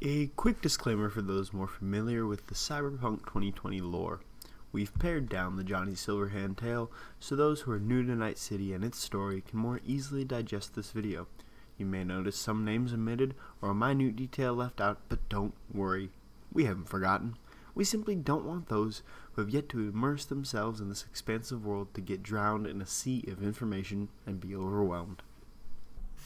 A quick disclaimer for those more familiar with the Cyberpunk 2020 lore. We've pared down the Johnny Silverhand tale so those who are new to Night City and its story can more easily digest this video. You may notice some names omitted or a minute detail left out, but don't worry, we haven't forgotten. We simply don't want those who have yet to immerse themselves in this expansive world to get drowned in a sea of information and be overwhelmed.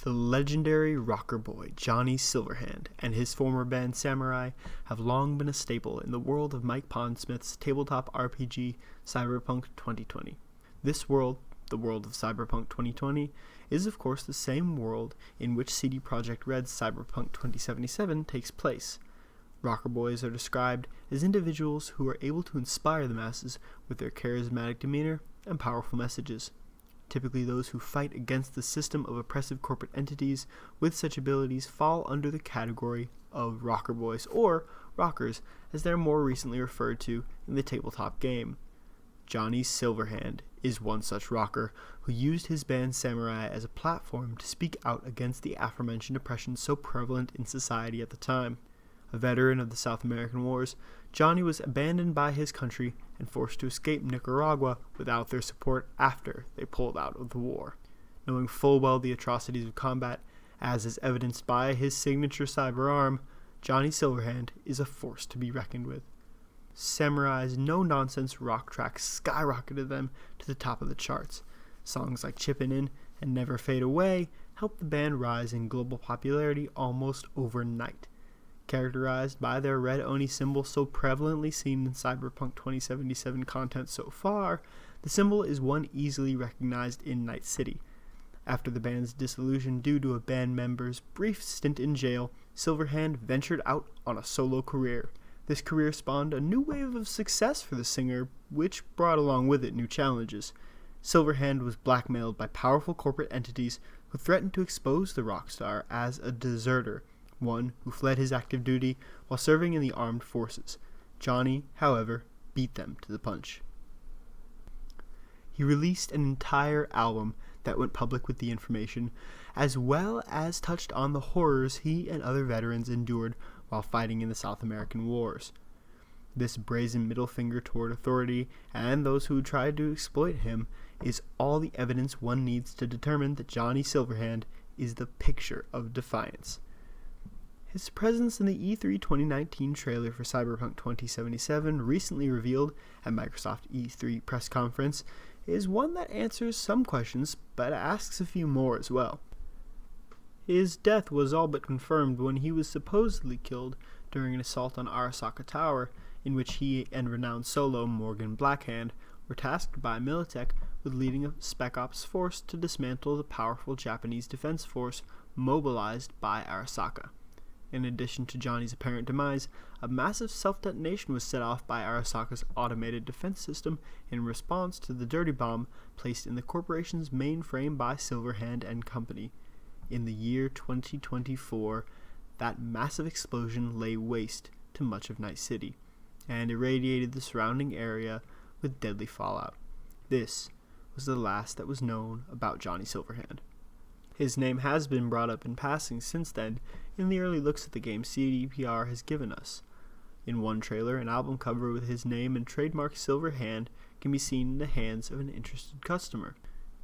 The legendary rocker boy Johnny Silverhand and his former band Samurai have long been a staple in the world of Mike Pondsmith's tabletop RPG Cyberpunk 2020. This world, the world of Cyberpunk 2020, is of course the same world in which CD Projekt Red's Cyberpunk 2077 takes place. Rocker boys are described as individuals who are able to inspire the masses with their charismatic demeanor and powerful messages. Typically, those who fight against the system of oppressive corporate entities with such abilities fall under the category of rocker boys, or rockers, as they're more recently referred to in the tabletop game. Johnny Silverhand is one such rocker who used his band Samurai as a platform to speak out against the aforementioned oppression so prevalent in society at the time. A veteran of the South American Wars, Johnny was abandoned by his country and forced to escape Nicaragua without their support after they pulled out of the war. Knowing full well the atrocities of combat, as is evidenced by his signature cyber arm, Johnny Silverhand is a force to be reckoned with. Samurai's no-nonsense rock tracks skyrocketed them to the top of the charts. Songs like Chippin' In and Never Fade Away helped the band rise in global popularity almost overnight. Characterized by their red Oni symbol so prevalently seen in Cyberpunk 2077 content so far, the symbol is one easily recognized in Night City. After the band's dissolution due to a band member's brief stint in jail, Silverhand ventured out on a solo career. This career spawned a new wave of success for the singer, which brought along with it new challenges. Silverhand was blackmailed by powerful corporate entities who threatened to expose the rock star as a deserter, one who fled his active duty while serving in the armed forces. Johnny, however, beat them to the punch. He released an entire album that went public with the information, as well as touched on the horrors he and other veterans endured while fighting in the South American Wars. This brazen middle finger toward authority and those who tried to exploit him is all the evidence one needs to determine that Johnny Silverhand is the picture of defiance. His presence in the E3 2019 trailer for Cyberpunk 2077, recently revealed at Microsoft E3 press conference, is one that answers some questions, but asks a few more as well. His death was all but confirmed when he was supposedly killed during an assault on Arasaka Tower, in which he and renowned solo Morgan Blackhand were tasked by Militech with leading a Spec Ops force to dismantle the powerful Japanese defense force mobilized by Arasaka. In addition to Johnny's apparent demise, a massive self-detonation was set off by Arasaka's automated defense system in response to the dirty bomb placed in the corporation's mainframe by Silverhand and Company. In the year 2024, that massive explosion lay waste to much of Night City and irradiated the surrounding area with deadly fallout. This was the last that was known about Johnny Silverhand. His name has been brought up in passing since then in the early looks that the game CDPR has given us. In one trailer, an album cover with his name and trademark Silverhand can be seen in the hands of an interested customer.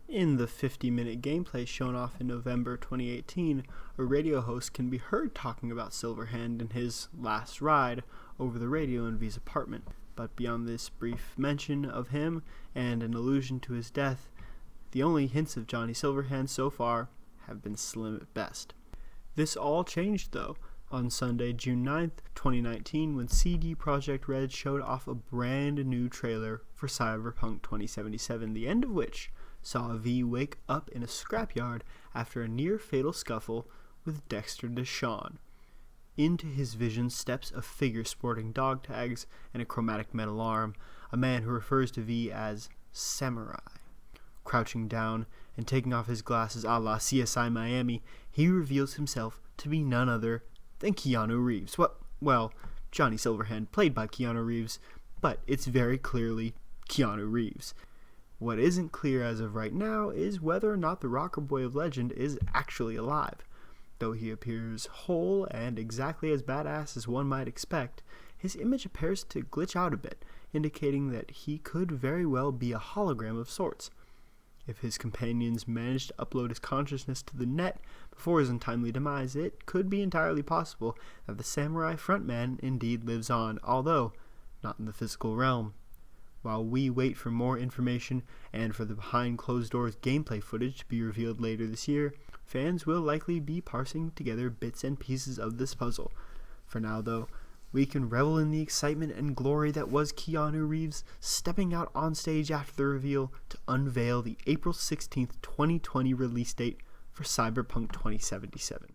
In the 50-minute gameplay shown off in November 2018, a radio host can be heard talking about Silverhand and his last ride over the radio in V's apartment. But beyond this brief mention of him and an allusion to his death, the only hints of Johnny Silverhand so far have been slim at best. This all changed, though, on Sunday, June 9th, 2019, when CD Projekt Red showed off a brand new trailer for Cyberpunk 2077, the end of which saw V wake up in a scrapyard after a near-fatal scuffle with Dexter Deshawn. Into his vision steps a figure sporting dog tags and a chromatic metal arm, a man who refers to V as Samurai. Crouching down and taking off his glasses a la CSI Miami, he reveals himself to be none other than Keanu Reeves. Well, Johnny Silverhand, played by Keanu Reeves, but it's very clearly Keanu Reeves. What isn't clear as of right now is whether or not the rocker boy of legend is actually alive. Though he appears whole and exactly as badass as one might expect, his image appears to glitch out a bit, indicating that he could very well be a hologram of sorts. If his companions managed to upload his consciousness to the net before his untimely demise, it could be entirely possible that the samurai frontman indeed lives on, although not in the physical realm. While we wait for more information and for the behind-closed-doors gameplay footage to be revealed later this year, fans will likely be parsing together bits and pieces of this puzzle. For now, though, we can revel in the excitement and glory that was Keanu Reeves stepping out on stage after the reveal to unveil the April 16th, 2020 release date for Cyberpunk 2077.